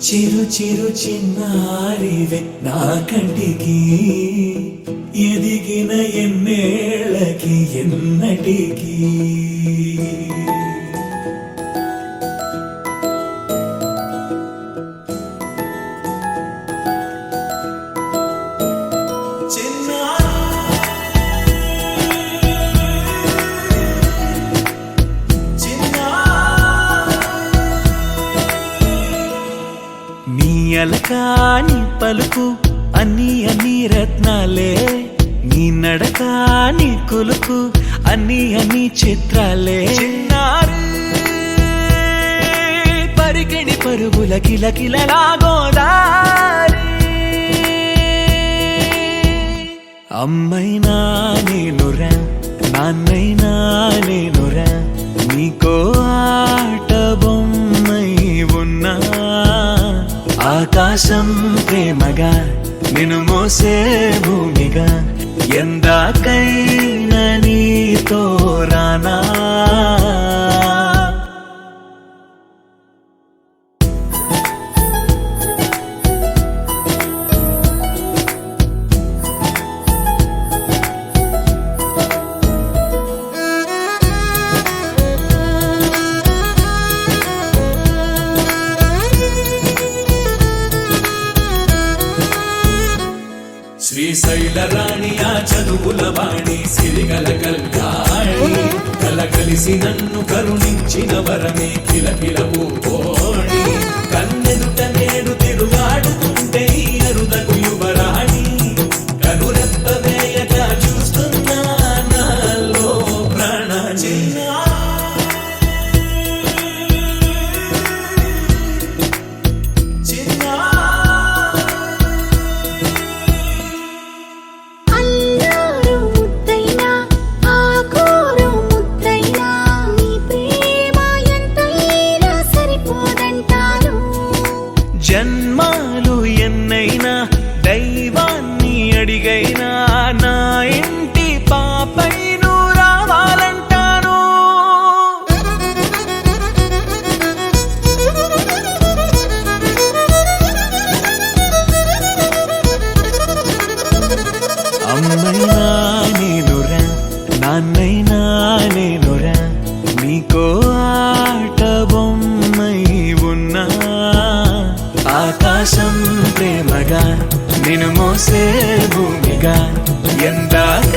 చిరు చిరు చిన్నారివే నా కంటికి ఎదిగిన ఎన్నేళ్ళకి ఎన్నటికి అలకాని పలుకు అన్ని అన్ని రత్నాలే నీ నడక నీ కులుకు అన్ని అన్ని చిత్రాలే చిన్నారు పరికిణి పరుగుల కిలకిలలా గోదారి అమ్మైనా నేనురా నాన్నైనా నేనురా నీకో ఆట బొమ్మై ఉన్నా ఆకాశం ప్రేమగా నిన్ను మోసే భూమిగా ఎందాకైనా నీతో రానా శ్రీశైల రాణి ఆ చదువుల వాణి సిరిగల కళ్యాణి కలకలిసి నన్ను కరుణించిన వరమే కిలకిల పూకోణి కన్నెదుట నేడు తిరుగాడుతుంటే అరుదకు యువరాణి కనురెప్ప వేయక చూస్తున్నా నాలో ప్రాణ జన్మాలు ఎన్నైనా దైవాన్ని అడిగైనా నా ఇంటి పాపై నువ్వు రావాలంటాను అమ్మైనా నేనురా నాన్నైనా నేనురా నీకో ఆట బొమ్మై ఉన్నా ఆకాశం ప్రేమగా నిన్ను మోసే భూమిగా ఎందాక